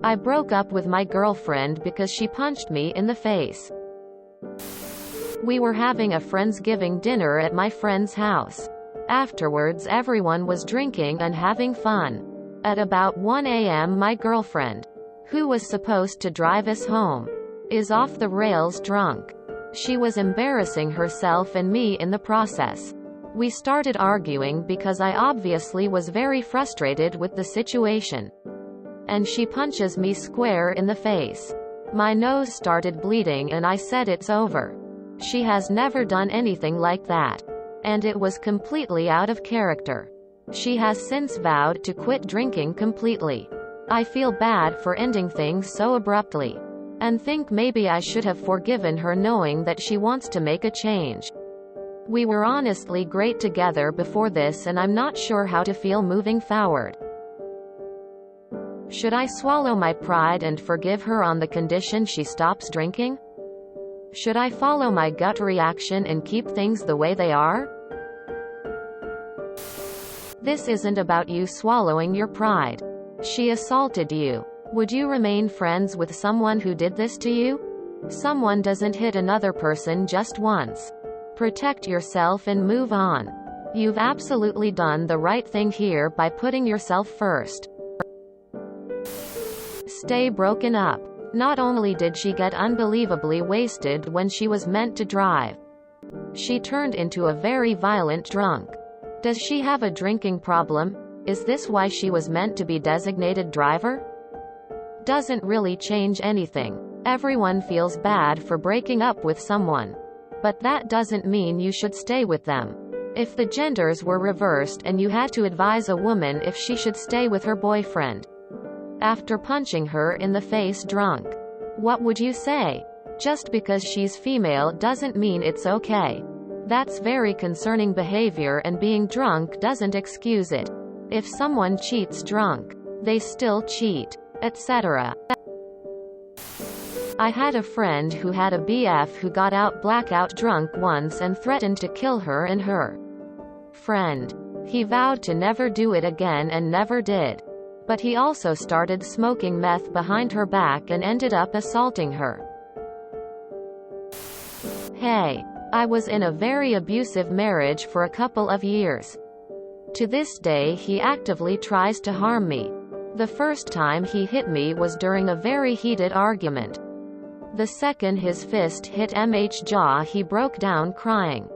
I broke up with my girlfriend because she punched me in the face. We were having a Friendsgiving dinner at my friend's house. Afterwards everyone was drinking and having fun. At about 1 a.m. my girlfriend, who was supposed to drive us home, is off the rails drunk. She was embarrassing herself and me in the process. We started arguing because I obviously was very frustrated with the situation. And she punches me square in the face. My nose started bleeding and I said it's over. She has never done anything like that. And it was completely out of character. She has since vowed to quit drinking completely. I feel bad for ending things so abruptly. And think maybe I should have forgiven her knowing that she wants to make a change. We were honestly great together before this and I'm not sure how to feel moving forward. Should I swallow my pride and forgive her on the condition she stops drinking? Should I follow my gut reaction and keep things the way they are? This isn't about you swallowing your pride. She assaulted you. Would you remain friends with someone who did this to you? Someone doesn't hit another person just once. Protect yourself and move on. You've absolutely done the right thing here by putting yourself first. Stay broken up. Not only did she get unbelievably wasted when she was meant to drive, she turned into a very violent drunk. Does she have a drinking problem? Is this why she was meant to be designated driver? Doesn't really change anything. Everyone feels bad for breaking up with someone. But that doesn't mean you should stay with them. If the genders were reversed and you had to advise a woman if she should stay with her boyfriend after punching her in the face drunk, what would you say? Just because she's female doesn't mean it's okay. That's very concerning behavior and being drunk doesn't excuse it. If someone cheats drunk, they still cheat, etc. I had a friend who had a BF who got out blackout drunk once and threatened to kill her and her friend. He vowed to never do it again and never did. But he also started smoking meth behind her back and ended up assaulting her. Hey, I was in a very abusive marriage for a couple of years. To this day he actively tries to harm me. The first time he hit me was during a very heated argument. The second his fist hit MH's jaw he broke down crying,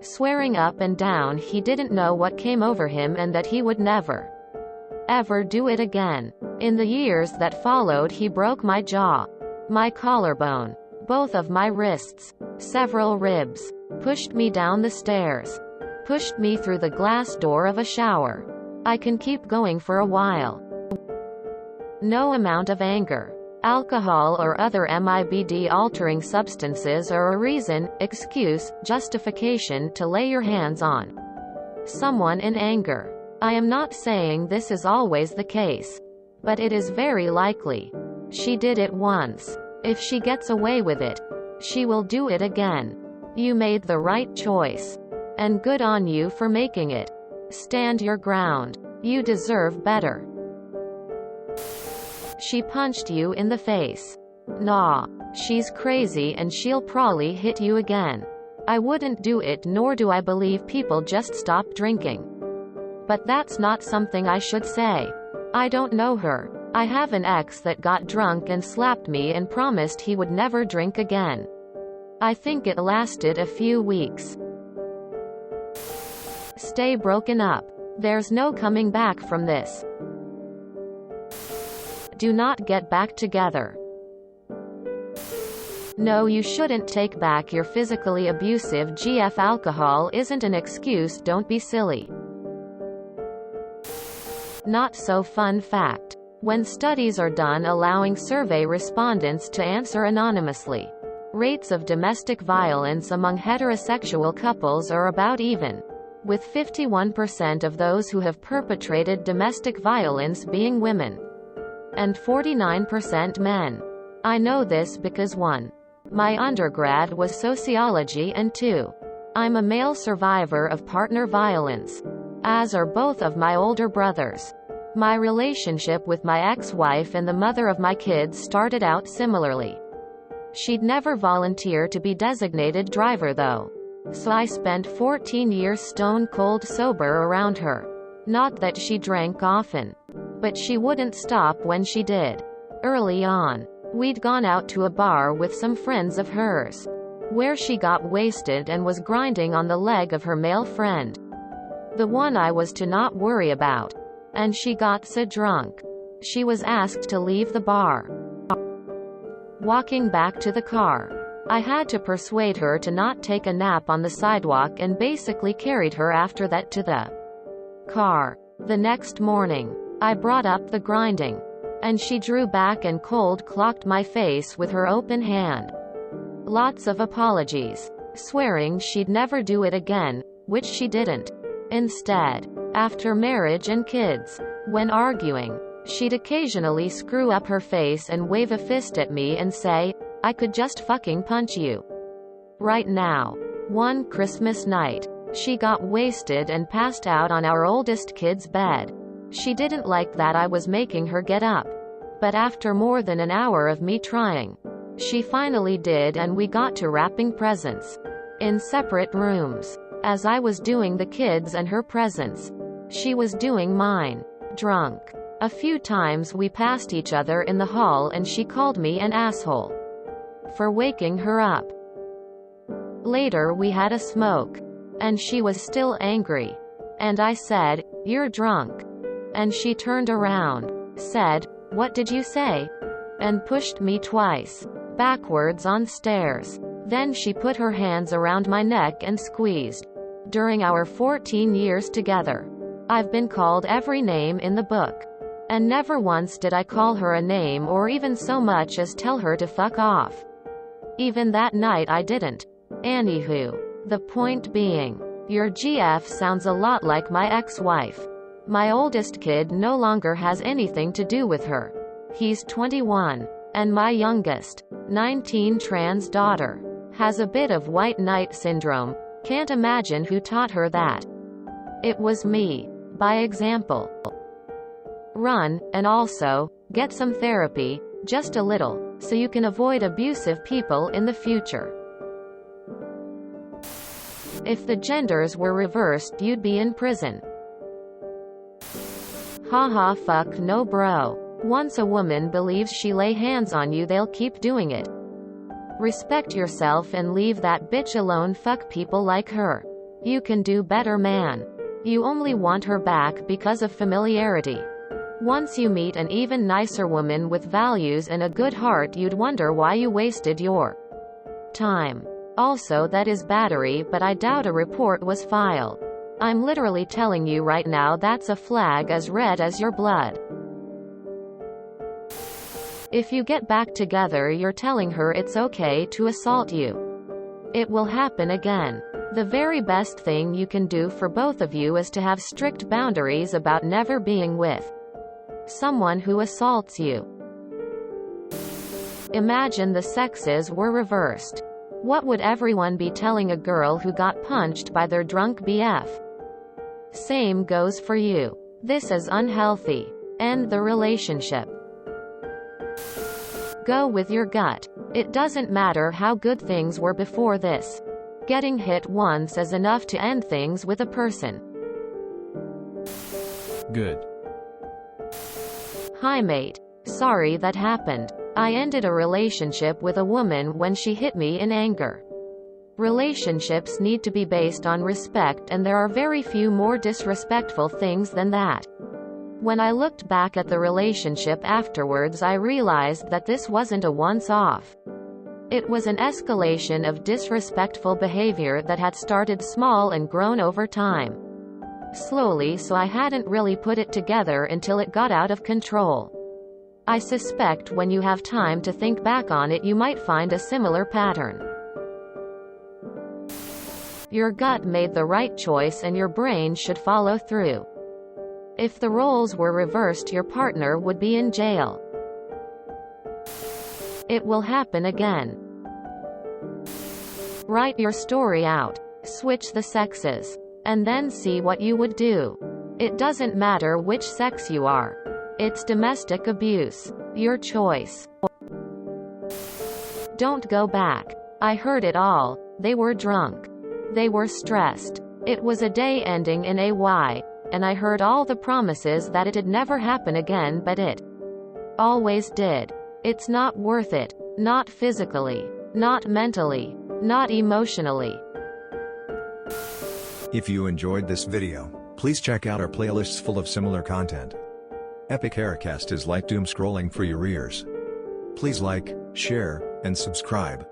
swearing up and down he didn't know what came over him and that he would never ever do it again. In the years that followed he broke my jaw, my collarbone, both of my wrists, several ribs, pushed me down the stairs, pushed me through the glass door of a shower. I can keep going for a while. No amount of anger, alcohol or other mood-altering substances are a reason, excuse, justification to lay your hands on someone in anger. I am not saying this is always the case, but it is very likely. She did it once. If she gets away with it, she will do it again. You made the right choice. And good on you for making it. Stand your ground. You deserve better. She punched you in the face. Nah. She's crazy and she'll probably hit you again. I wouldn't do it, nor do I believe people just stop drinking. But that's not something I should say. I don't know her. I have an ex that got drunk and slapped me and promised he would never drink again. I think it lasted a few weeks. Stay broken up. There's no coming back from this. Do not get back together. No, you shouldn't take back your physically abusive GF. Alcohol isn't an excuse, don't be silly. Not so fun fact. When studies are done allowing survey respondents to answer anonymously, rates of domestic violence among heterosexual couples are about even, with 51% of those who have perpetrated domestic violence being women, and 49% men. I know this because 1. My undergrad was sociology and 2. I'm a male survivor of partner violence, as are both of my older brothers. My relationship with my ex-wife and the mother of my kids started out similarly. She'd never volunteer to be designated driver though. So I spent 14 years stone cold sober around her. Not that she drank often. But she wouldn't stop when she did. Early on, we'd gone out to a bar with some friends of hers, where she got wasted and was grinding on the leg of her male friend. The one I was to not worry about. And she got so drunk. She was asked to leave the bar. Walking back to the car, I had to persuade her to not take a nap on the sidewalk and basically carried her after that to the car. The next morning, I brought up the grinding, and she drew back and cold-clocked my face with her open hand. Lots of apologies, swearing she'd never do it again, which she didn't. Instead, after marriage and kids, when arguing, she'd occasionally screw up her face and wave a fist at me and say, "I could just fucking punch you right now." One Christmas night, she got wasted and passed out on our oldest kid's bed. She didn't like that I was making her get up. But after more than an hour of me trying, she finally did, and we got to wrapping presents in separate rooms. As I was doing the kids and her presents, she was doing mine, drunk. A few times we passed each other in the hall and she called me an asshole for waking her up. Later we had a smoke, and she was still angry. And I said, "You're drunk." And she turned around, said, "What did you say?" and pushed me twice, backwards on stairs. Then she put her hands around my neck and squeezed. During our 14 years together, I've been called every name in the book. And never once did I call her a name or even so much as tell her to fuck off. Even that night I didn't. Anywho, the point being, your GF sounds a lot like my ex-wife. My oldest kid no longer has anything to do with her. He's 21. And my youngest, 19 trans daughter, has a bit of white knight syndrome. Can't imagine who taught her that. It was me. By example. Run, and also, get some therapy, just a little, so you can avoid abusive people in the future. If the genders were reversed, you'd be in prison. Haha, fuck no bro. Once a woman believes she lay hands on you, they'll keep doing it. Respect yourself and leave that bitch alone. Fuck people like her. You can do better, man. You only want her back because of familiarity. Once you meet an even nicer woman with values and a good heart, you'd wonder why you wasted your time. Also, that is battery, but I doubt a report was filed. I'm literally telling you right now, that's a flag as red as your blood. If you get back together, you're telling her it's okay to assault you. It will happen again. The very best thing you can do for both of you is to have strict boundaries about never being with someone who assaults you. Imagine the sexes were reversed. What would everyone be telling a girl who got punched by their drunk BF? Same goes for you. This is unhealthy. End the relationship. Go with your gut. It doesn't matter how good things were before this. Getting hit once is enough to end things with a person. Good. Hi mate. Sorry that happened. I ended a relationship with a woman when she hit me in anger. Relationships need to be based on respect, and there are very few more disrespectful things than that. When I looked back at the relationship afterwards, I realized that this wasn't a once-off. It was an escalation of disrespectful behavior that had started small and grown over time. Slowly, so I hadn't really put it together until it got out of control. I suspect when you have time to think back on it, you might find a similar pattern. Your gut made the right choice and your brain should follow through. If the roles were reversed, your partner would be in jail. It will happen again. Write your story out. Switch the sexes. And then see what you would do. It doesn't matter which sex you are. It's domestic abuse. Your choice. Don't go back. I heard it all. They were drunk. They were stressed. It was a day ending in AY, and I heard all the promises that it'd never happen again, but it always did. It's not worth it. Not physically. Not mentally. Not emotionally. If you enjoyed this video, please check out our playlists full of similar content. Epic Haircast is like doom scrolling for your ears. Please like, share, and subscribe.